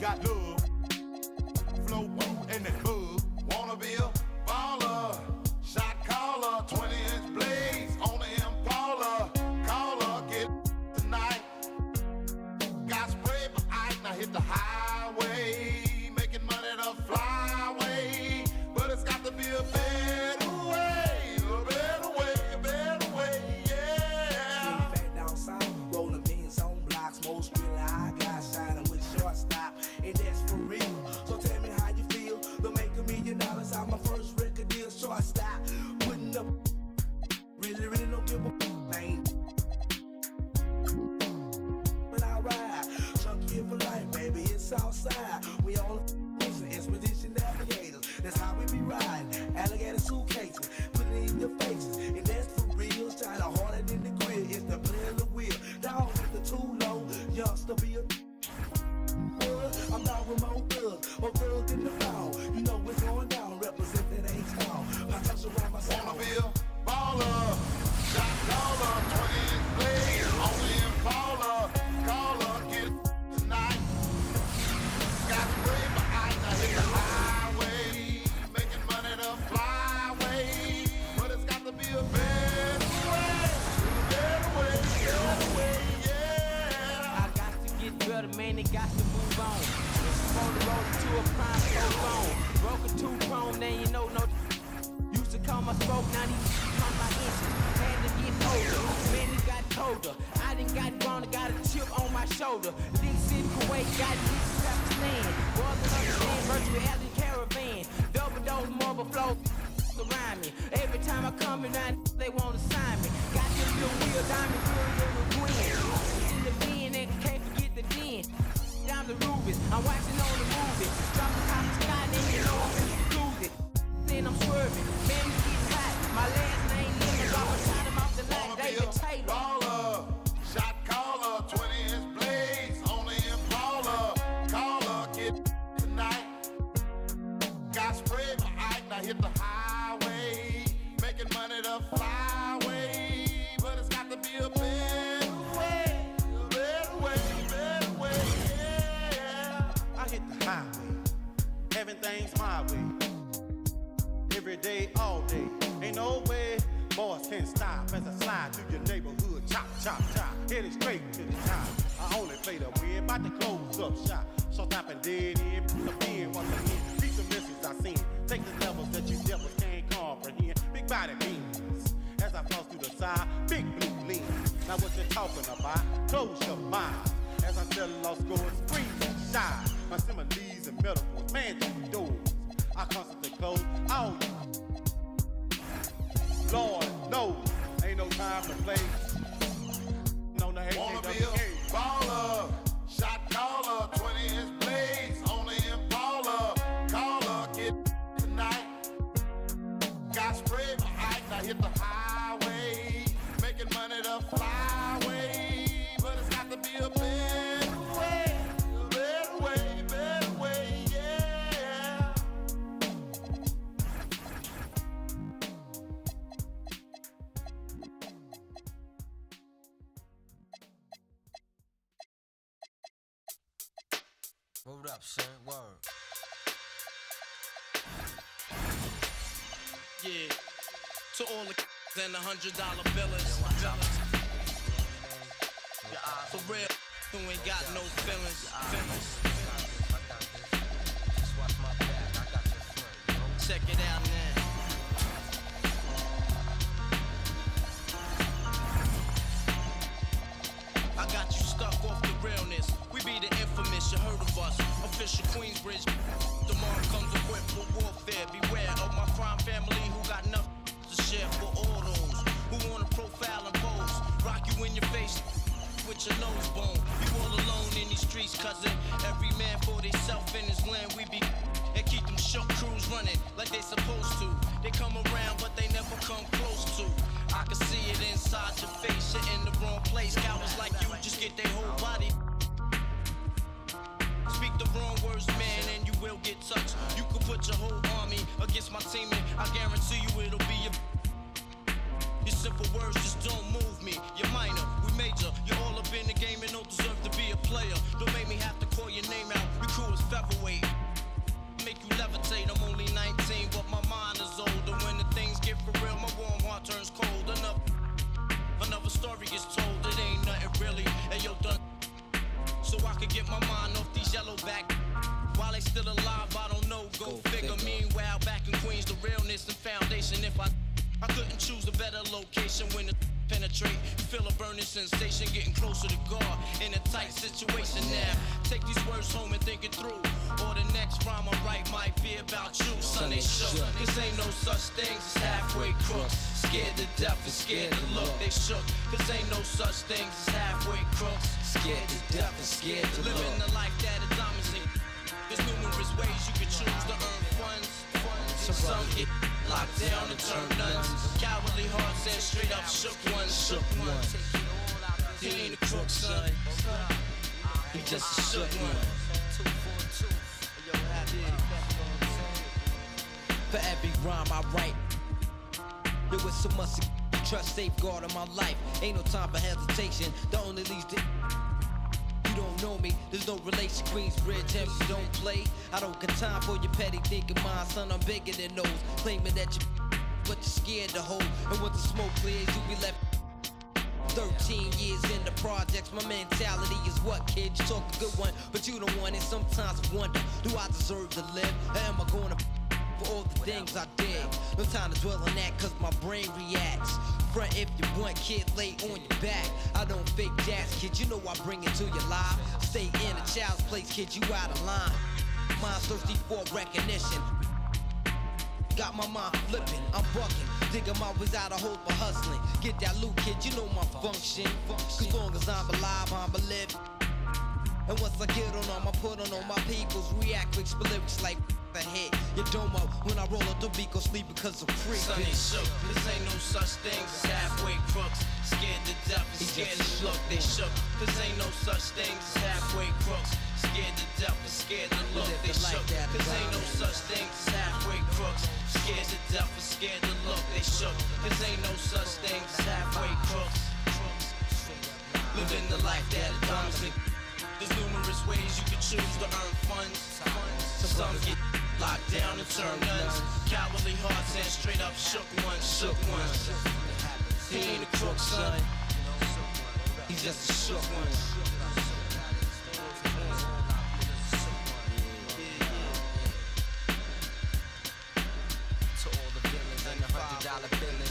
got love. Flow boot and that bug. Wanna be a baller, shot caller, 20-inch blades on the Impala. Caller, get tonight. Got sprayed by ice, now hit the highway, making money the flyway. But it's got to be a better way, a better way, a better way, yeah. Back down south, rolling beans on blocks, most really high guys shining with shortstop, and that's for real. So tell me how you feel. To make $1 million out my first record deal, shortstop, putting up. Really don't give a thing. When I ride, chunky for life, baby, it's outside. We on the expedition navigators. That's how we be riding. Alligator suitcases, putting it in your faces, and that's for real. Trying harder than the grill. It's the play of the wheel. Down with the too low, youngster be a. I'm down with my thug, my thug in the foul. You know what's going down, represent that H-Town. I touch around my sound. Wanna be a baller, shot caller, 20-inch blade on the Impala. Caller, get it tonight. Got sprayed by ice, now hit the highway, making money the flyway. But it's got to be a better way, yeah. I got to get better, man, they got to move on. On the road to a prime phone. Broken two-prone, then you know no. Used to call my smoke, now these come my inches. Had to get older, man, it got colder. I done got grown, got a chip on my shoulder. Big city, Kuwait, got big straps to stand. Boys don't understand, virtual alley caravan. Double dose, marble flow around me. Every time I come around, they wanna sign me. Got this little wheel, diamond jewelry in the green. In the bin, and can't forget the den. Down the rubies, I'm watching on the movie. Drop the top of the sky, then you know I'm gonna lose it. Then I'm swerving, man, it's getting hot. My last name Lemon, drop a shot him off the line, David Taylor. Baller, shot caller, 20-inch blades on the Impala. Caller, get tonight. Got sprayed by ice, now hit the highway, making money the flyway. But it's got to be a better way, a better way, better way, yeah. I hit the highway, everything's my way. Every day, all day, ain't no way. Boys can't stop as I slide through your neighborhood. Chop, chop, chop, headed straight to the top. I only play the win, about to close up shop. So stopping dead end, put the in once again. Beat the misses I seen. Take the levels that you devils can't comprehend. Big body beans, as I floss through the side. Big blue lens, now what you talking about? Close your mind, as I sell lost scores, freeze and shine. My similes and metaphors, man, two doors. I constantly close all you. Lord knows, ain't no time to play. No, no, Wanna be a baller, shot caller, 20-inch blades on the Impala. Caller, get tonight. Got sprayed by ice, now hit the highway, making money the flyway. But it's got to be a better way, better way, better way, yeah. Hold up, son. Word. Yeah. To all the and $100 billers. For real, who ain't got no feelings. Check it out now. I got you stuck off the realness. We be the infamous, you heard of us. Official Queensbridge. Tomorrow comes equipped with warfare. Beware of my crime family who got nothing to share for all those who wanna profile and pose. Rock you in your face with your nose bone. You all alone in these streets, cousin. Every man for theyself in his land. We be and keep them shook crews running like they supposed to. They come around, but they never come close to. I can see it inside your face. You're in the wrong place. Cowards like you just get their whole body. Speak the wrong words, man, and you will get touched. You could put your whole army against my team, and I guarantee you it'll be your simple words just don't move me. You're minor, we major. You're all up in the game and don't deserve to be a player. Don't make me have to call your name out. Your crew is turns cold. Another story gets told. It ain't nothing really. Hey, yo, done. So I could get my mind off these yellowback. While they still alive, I don't know. Go figure. Meanwhile, back in Queens, the realness and foundation. If I couldn't choose a better location when the penetrate, you feel a burning sensation, getting closer to God in a tight situation now. Take these words home and think it through, or the next rhyme I write might be about you. Son, they shook, cause ain't no such things as halfway crooks. Scared to death and scared to look, they shook, cause ain't no such things as halfway crooks. Scared to death and scared to look. Living the life that is diamonds in. There's numerous ways you can choose to earn funds. Some get locked down and turn nuns. Cowardly hearts and straight up shook ones. He ain't a crook, son. He just a shook one. For every rhyme I write, there was so much trust safeguard in my life. Ain't no time for hesitation. The only leads to you don't know me, there's no relation. Queensbridge, and you don't play. I don't got time for your petty thinking, mine, son. I'm bigger than those. Claiming that you, but you're scared to hold. And once the smoke clears, you be left. 13 years in the projects, my mentality is what, kid? You talk a good one, but you don't want it. Sometimes I wonder, do I deserve to live? Or am I gonna for all the things I did? No time to dwell on that, cause my brain reacts. Front if you want, kid, lay on your back. I don't fake jazz, kid, you know I bring it to your life. Stay in a child's place, kid, you out of line. Mind's thirsty for recognition. Got my mind flipping, I'm bucking. Digging my ways out of hope for hustling. Get that loot, kid, you know my function. Cause long as I'm alive, I'm a live. And once I get on them, I put on all my peoples. React with lyrics like the hit. You don't know when I roll up the beat, go sleep because I'm free. Son, they shook. This ain't no such thing as halfway crooks. Scared to death and scared to look. They shook. This ain't no such thing as halfway crooks. Scared to death and scared to look. They shook. This ain't no such thing as halfway crooks. Scared to death and scared to look. They shook. This ain't no such thing as halfway crooks. Living the life that is promising. There's numerous ways you can choose to earn funds. Some get locked down and turn nuns. Cowardly hearts and straight up shook ones. He ain't a crook, son. He's just a shook one. To all the villains and the $100 billings.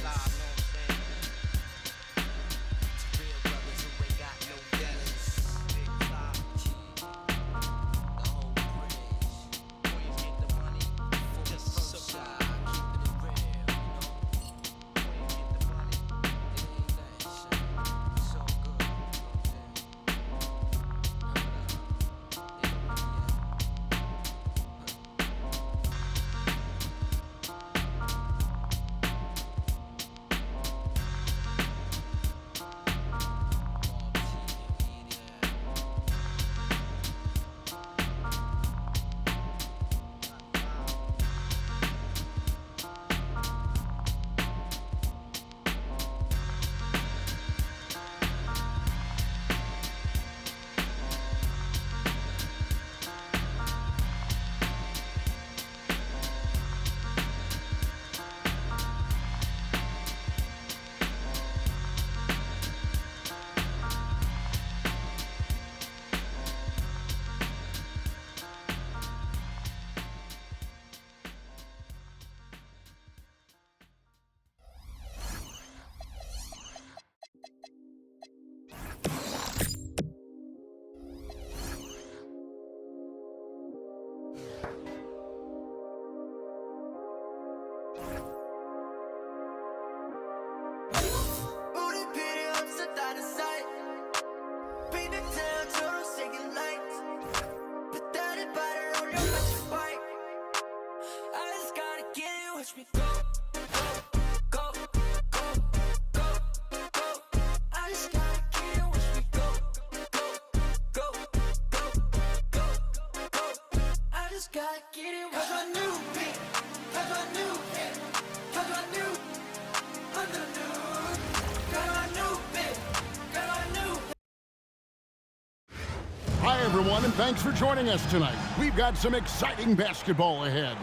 Hi, everyone, and thanks for joining us tonight. We've got some exciting basketball ahead.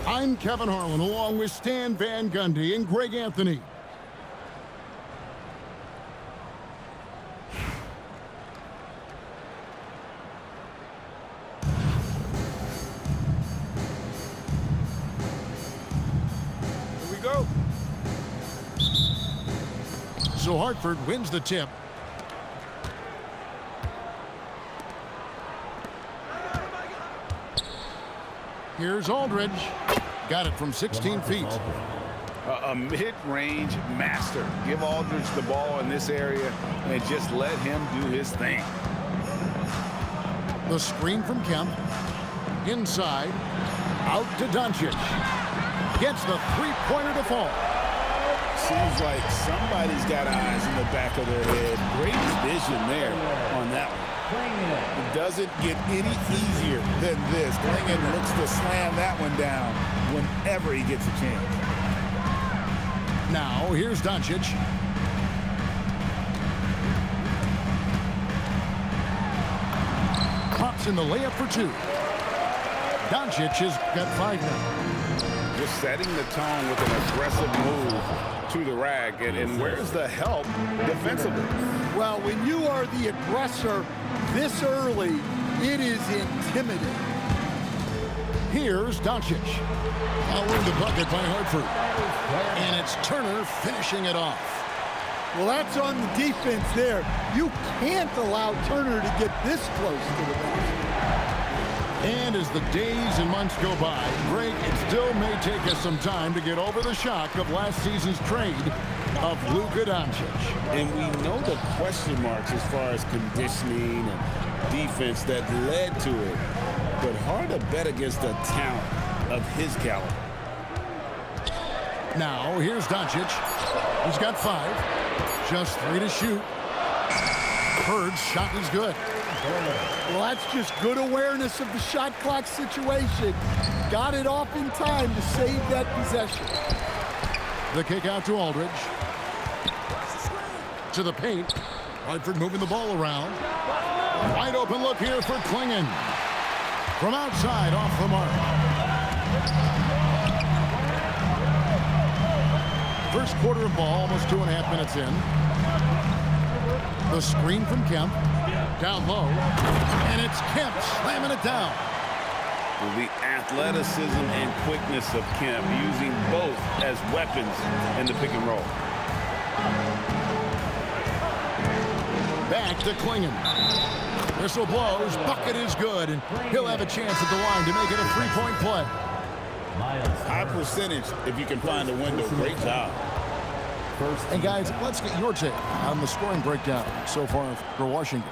I'm Kevin Harlan, along with Stan Van Gundy and Greg Anthony. So Hartford wins the tip. Here's Aldridge. Got it from 16 feet. A mid-range master. Give Aldridge the ball in this area and just let him do his thing. The screen from Kemp. Inside. Out to Doncic. Gets the three-pointer to fall. Seems like somebody's got eyes in the back of their head. Great vision there on that one. It doesn't get any easier than this. Klingon looks to slam that one down whenever he gets a chance. Now, here's Doncic. Pops in the layup for two. Doncic has got 5 now. Just setting the tone with an aggressive move to the rack. And where's the help defensively? Well, when you are the aggressor this early, it is intimidating. Here's Doncic. Following the bucket by Hartford. And it's Turner finishing it off. Well, that's on the defense there. You can't allow Turner to get this close to the basket. And as the days and months go by, Greg, it still may take us some time to get over the shock of last season's trade of Luka Doncic. And we know the question marks as far as conditioning and defense that led to it. But hard to bet against a talent of his caliber. Now, here's Doncic. He's got 5. Just 3 to shoot. Bird's shot is good. Well, that's just good awareness of the shot clock situation. Got it off in time to save that possession. The kick out to Aldridge. To the paint. Hartford moving the ball around. Wide open look here for Klingon. From outside, off the mark. First quarter of ball, almost 2.5 minutes in. The screen from Kemp. Down low. And it's Kemp slamming it down. Well, the athleticism and quickness of Kemp, using both as weapons in the pick and roll. Back to Klingon. Whistle blows. Bucket is good. And he'll have a chance at the line to make it a 3-point play. High percentage if you can find a window. Great job. And guys, let's get your take on the scoring breakdown so far for Washington.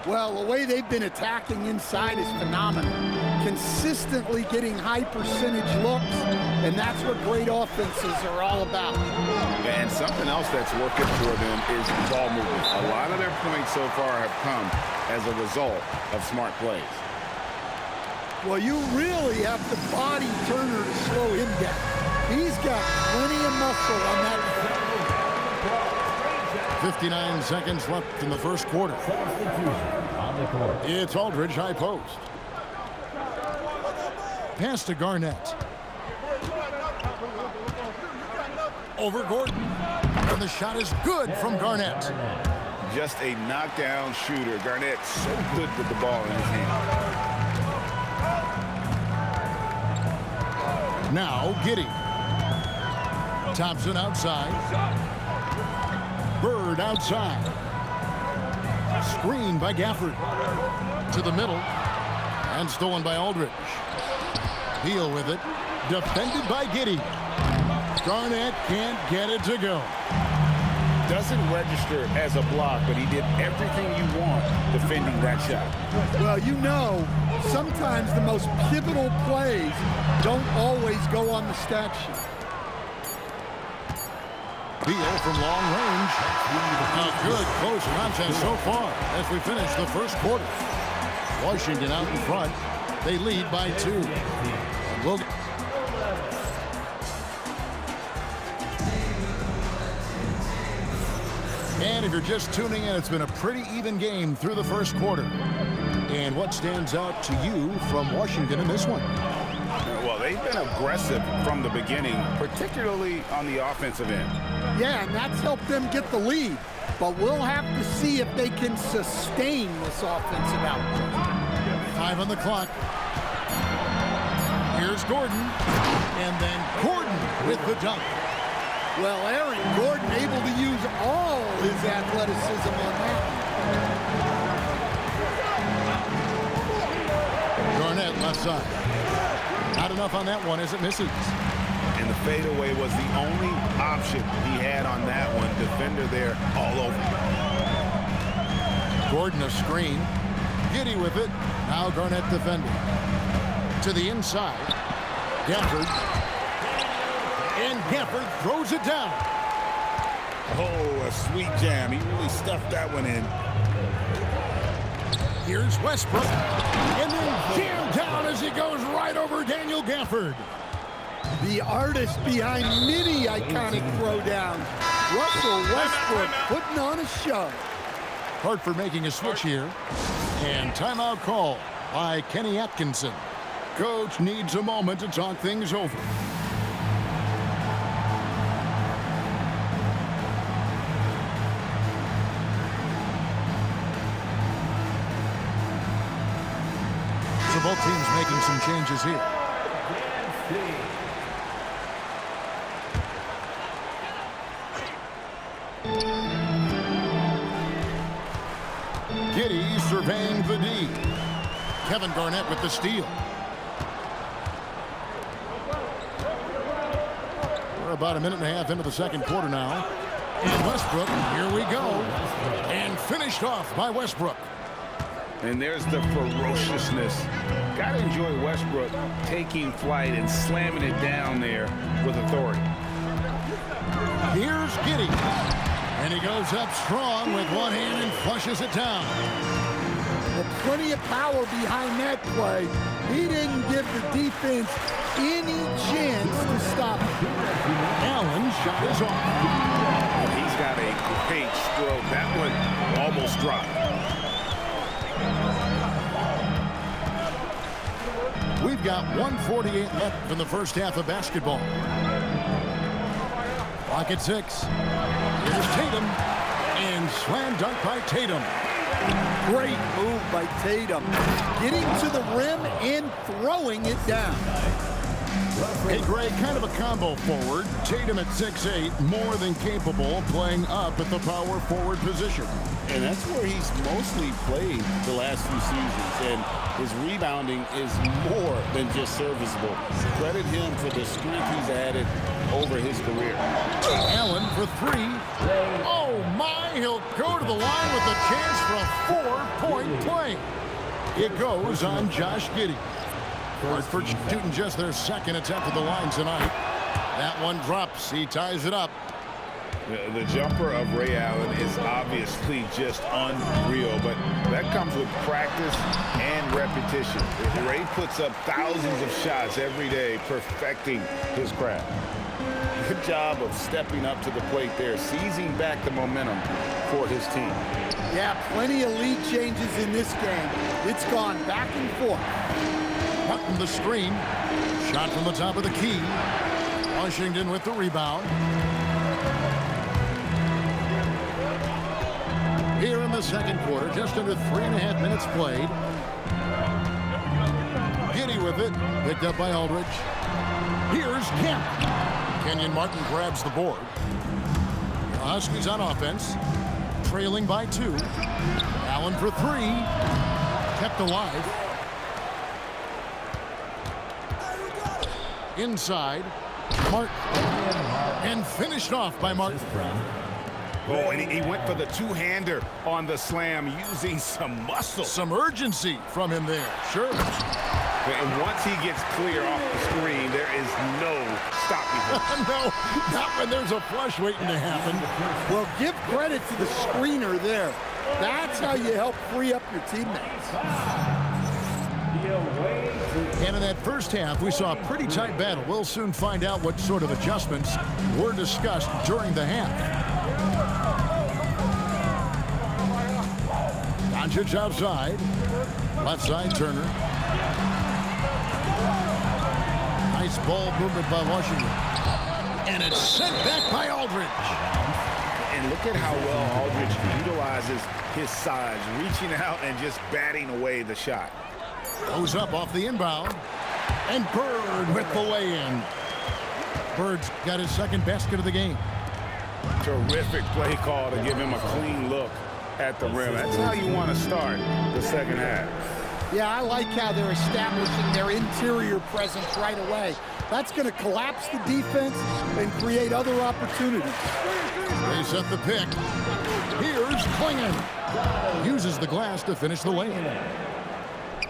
Well, the way they've been attacking inside is phenomenal. Consistently getting high percentage looks, and that's what great offenses are all about. And something else that's working for them is ball movement. A lot of their points so far have come as a result of smart plays. Well, you really have to body Turner to slow him down. He's got plenty of muscle on that. 59 seconds left in the first quarter. It's Aldridge, high post. Pass to Garnett. Over Gordon. And the shot is good from Garnett. Just a knockdown shooter. Garnett so good with the ball in his hand. Now Giddey. Thompson outside. Bird outside. Screen by Gafford. To the middle. And stolen by Aldridge. Beal with it. Defended by Giddey. Garnett can't get it to go. Doesn't register as a block, but he did everything you want defending that shot. Well, you know, sometimes the most pivotal plays don't always go on the stat sheet. Beal from long range. A good close contest so far as we finish the first quarter. Washington out in front. They lead by 2. We'll And if you're just tuning in, it's been a pretty even game through the first quarter. And what stands out to you from Washington in this one? Well, they've been aggressive from the beginning, particularly on the offensive end. Yeah, and that's helped them get the lead. But we'll have to see if they can sustain this offensive output. 5 on the clock. Here's Gordon. And then Gordon with the dunk. Well, Aaron Gordon able to use all his athleticism on that. Garnett left side. Not enough on that one as it misses. And the fadeaway was the only option he had on that one. Defender there all over. Gordon a screen. Giddey with it. Now Garnett defending. To the inside. Gafford. And Gafford throws it down. Oh, a sweet jam. He really stuffed that one in. Here's Westbrook. And then jammed down as he goes right over Daniel Gafford. The artist behind many iconic throwdowns. Russell Westbrook putting on a show. Hartford making a switch here. And timeout call by Kenny Atkinson. Coach needs a moment to talk things over. So both teams making some changes here. Giddey surveying the D. Kevin Garnett with the steal. We're about a minute and a half into the second quarter now. And Westbrook, here we go. And finished off by Westbrook. And there's the ferociousness. Got to enjoy Westbrook taking flight and slamming it down there with authority. Here's Giddey. And he goes up strong with one hand and flushes it down. Well, plenty of power behind that play. He didn't give the defense any chance to stop him. Allen shot is off. He's got a great stroke. That one almost dropped. We've got 1:48 left in the first half of basketball. Clock at 6. Here's Tatum. And slam dunk by Tatum. Great move by Tatum. Getting to the rim and throwing it down. Hey, Greg, kind of a combo forward. Tatum at 6'8", more than capable of playing up at the power forward position. And that's where he's mostly played the last few seasons. And his rebounding is more than just serviceable. Credit him for the strength he's added over his career. Allen for 3. Oh, my. He'll go to the line with a chance for a 4-point play. It goes on Josh Giddey. Hartford shooting just their second attempt at the line tonight. That one drops. He ties it up. The jumper of Ray Allen is obviously just unreal, but that comes with practice and repetition. Ray puts up thousands of shots every day, perfecting his craft. Good job of stepping up to the plate there, seizing back the momentum for his team. Yeah, plenty of lead changes in this game. It's gone back and forth. Martin the screen. Shot from the top of the key. Washington with the rebound. Here in the second quarter, just under 3.5 minutes played. Giddey with it. Picked up by Aldridge. Here's Kemp. Kenyon Martin grabs the board. The Huskies on offense. Trailing by 2. Allen for 3. Kept alive. Inside. Martin. And finished off by Martin. Oh, and he went for the two-hander on the slam, using some muscle. Some urgency from him there. Sure. And once he gets clear off the screen, there is no stopping him. No, not when there's a flush waiting to happen. Well, give credit to the screener there. That's how you help free up your teammates. And in that first half, we saw a pretty tight battle. We'll soon find out what sort of adjustments were discussed during the half. Doncic outside. Left side, Turner. Nice ball movement by Washington. And it's sent back by Aldridge. And look at how well Aldridge utilizes his size, reaching out and just batting away the shot. Goes up off the inbound. And Bird with the lay-in. Bird's got his second basket of the game. Terrific play call to give him a clean look at the rim. That's how you want to start the second half. Yeah, I like how they're establishing their interior presence right away. That's going to collapse the defense and create other opportunities. They set the pick. Here's Clingan. Uses the glass to finish the lane.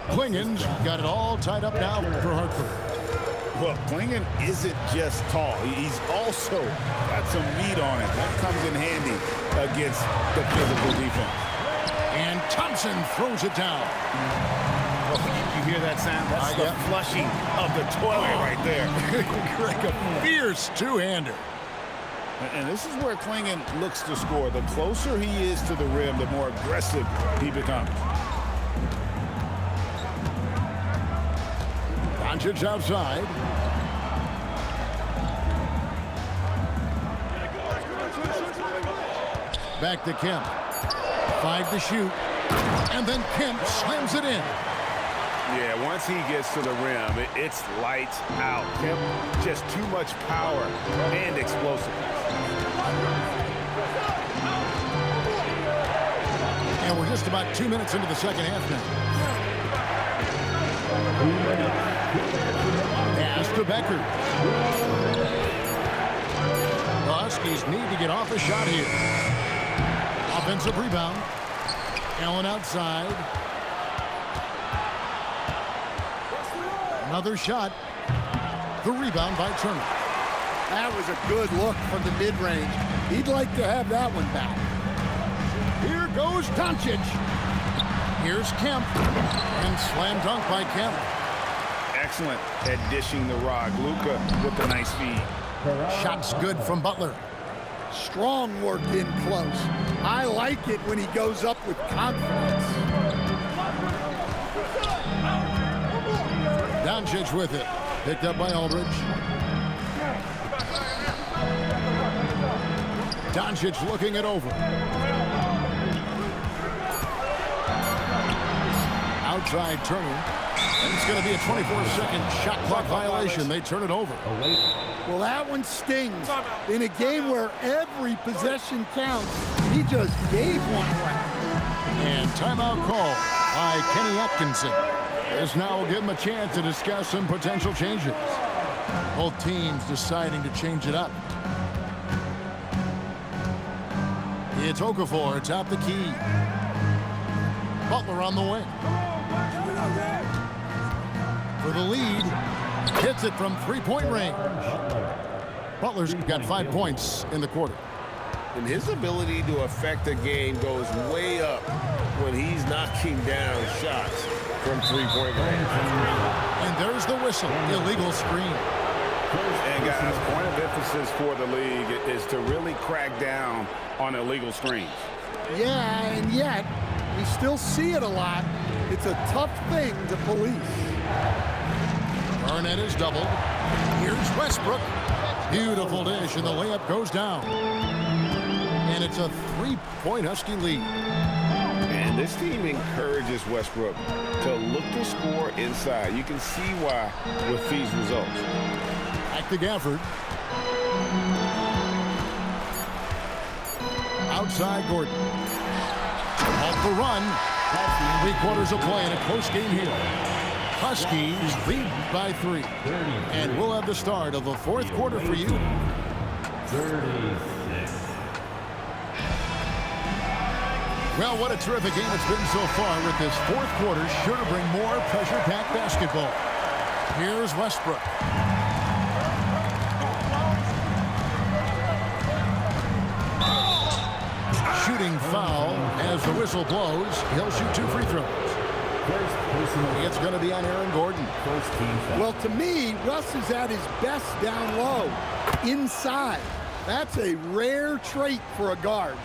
Clingan's got it all tied up now for Hartford. Well, Clingan isn't just tall. He's also got some meat on him. That comes in handy against the physical defense. And Thompson throws it down. Oh, you hear that sound? That's the flushing of the toilet right there. Like a fierce two-hander. And this is where Clingan looks to score. The closer he is to the rim, the more aggressive he becomes. Doncic outside. Back to Kemp. 5 to shoot. And then Kemp slams it in. Yeah, once he gets to the rim, it's lights out. Kemp, just too much power and explosiveness. And we're just about 2 minutes into the second half now. Pass to Becker. The Huskies need to get off a shot here. Offensive rebound. Allen outside. Another shot. The rebound by Turner. That was a good look from the mid-range. He'd like to have that one back. Here goes Doncic. Here's Kemp. And slam dunk by Kemp. Excellent at dishing the rock. Luka with the nice feed. Shot's good from Butler. Strong work in close. I like it when he goes up with confidence. Doncic with it. Picked up by Aldridge. Doncic looking it over. Outside Turner. And it's going to be a 24-second shot clock violation. They turn it over. Well, that one stings. In a game where every possession counts, he just gave one away. And timeout call by Kenny Atkinson. This now will give him a chance to discuss some potential changes. Both teams deciding to change it up. It's Okafor atop the key. Butler on the wing. For the lead, hits it from three-point range. Butler's got 5 points in the quarter. And his ability to affect the game goes way up when he's knocking down shots from three-point range. And there's the whistle, illegal screen. And guys, point of emphasis for the league is to really crack down on illegal screens. Yeah, and yet, we still see it a lot. It's a tough thing to police. Barnett is doubled. Here's Westbrook. Beautiful dish, and the layup goes down. And it's a 3-point Husky lead. And this team encourages Westbrook to look to score inside. You can see why with these results. Back to Gafford. Outside Gordon. Off the run. 3 quarters of play in a close game here. Huskies lead by 3. And we'll have the start of the 4th quarter for you. 36. Well, what a terrific game it's been so far, with this 4th quarter sure to bring more pressure-packed basketball. Here's Westbrook. Shooting foul as the whistle blows. He'll shoot 2 free throws. It's going to be on Aaron Gordon. Well, to me, Russ is at his best down low, inside. That's a rare trait for a guard.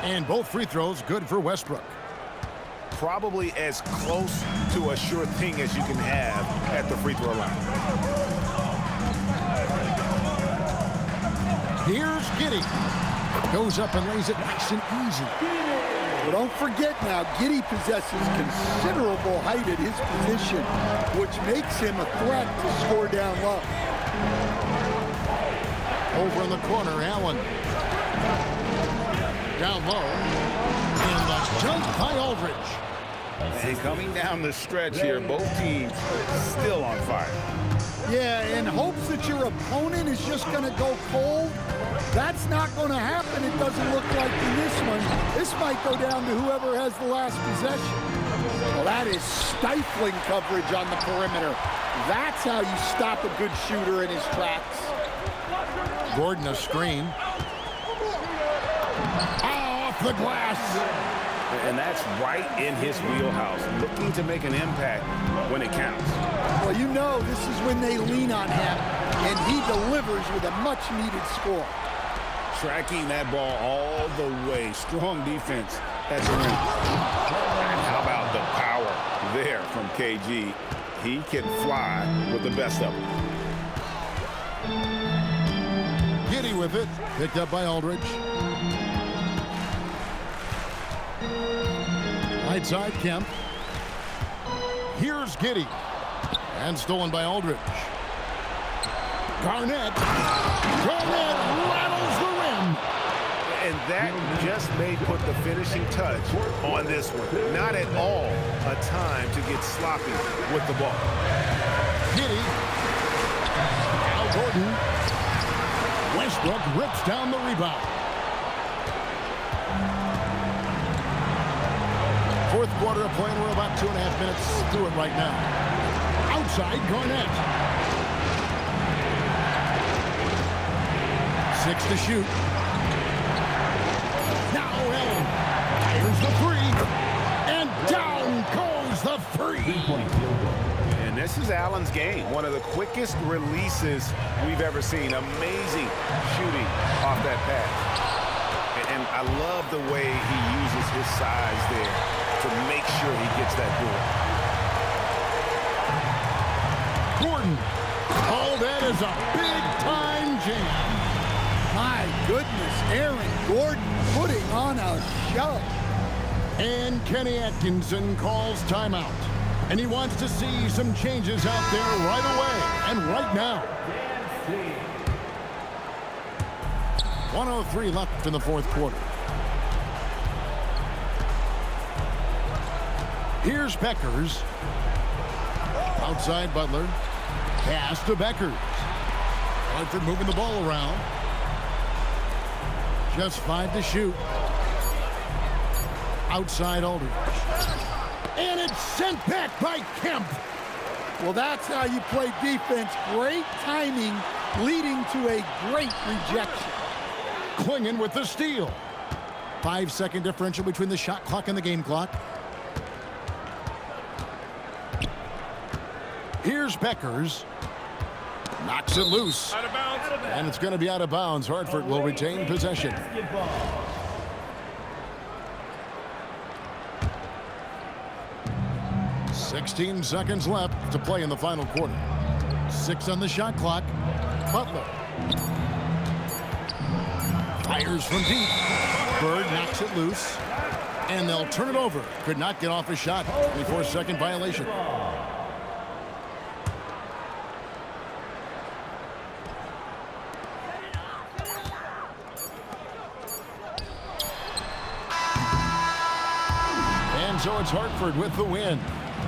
And both free throws good for Westbrook. Probably as close to a sure thing as you can have at the free throw line. Here's Giddey. Goes up and lays it nice and easy. Well, don't forget now, Giddey possesses considerable height at his position, which makes him a threat to score down low. Over in the corner, Allen. Down low. And the jump by Aldridge. And coming down the stretch here, both teams still on fire. Yeah, in hopes that your opponent is just going to go cold. That's not going to happen, it doesn't look like in this one. This might go down to whoever has the last possession. Well, that is stifling coverage on the perimeter. That's how you stop a good shooter in his tracks. Gordon a screen. Off the glass. And that's right in his wheelhouse, looking to make an impact when it counts. Well, you know this is when they lean on him, and he delivers with a much-needed score. Tracking that ball all the way. Strong defense at the rim. And how about the power there from KG? He can fly with the best of them. Giddey with it. Picked up by Aldridge. Right side, Kemp. Here's Giddey. And stolen by Aldridge. Garnett. Garnett rattles the rim. And that just may put the finishing touch on this one. Not at all a time to get sloppy with the ball. Giddey. Al Gordon. Westbrook rips down the rebound. Fourth quarter of play, and we're about 2.5 minutes through it right now. Outside, Garnett. 6 to shoot. Now Allen. Here's the three. And down goes the free. And this is Allen's game. One of the quickest releases we've ever seen. Amazing shooting off that pass. And I love the way he uses his size there to make sure he gets that door. Gordon. Oh, that is a big-time jam. My goodness, Aaron Gordon putting on a show. And Kenny Atkinson calls timeout. And he wants to see some changes out there right away and right now. 1:03 left in the fourth quarter. Here's Beckers. Outside Butler. Pass to Beckers. Hartford moving the ball around. Just 5 to shoot. Outside Aldridge. And it's sent back by Kemp. Well, that's how you play defense. Great timing, leading to a great rejection. Klingon with the steal. 5-second differential between the shot clock and the game clock. Here's Beckers. Knocks it loose. Out of bounds. And it's going to be out of bounds. Hartford will retain possession. $16 seconds left to play in the final quarter. 6 on the shot clock. Butler. Fires from deep. Bird knocks it loose. And they'll turn it over. Could not get off a shot. 24-second violation. So it's Hartford with the win.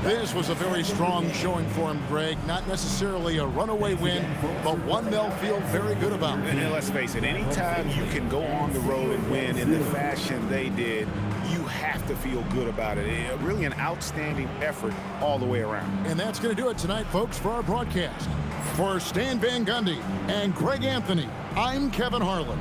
This was a very strong showing for him, Greg. Not necessarily a runaway win, but one they'll feel very good about. And let's face it, anytime you can go on the road and win in the fashion they did, you have to feel good about it. Really an outstanding effort all the way around. And that's going to do it tonight, folks, for our broadcast. For Stan Van Gundy and Greg Anthony, I'm Kevin Harlan.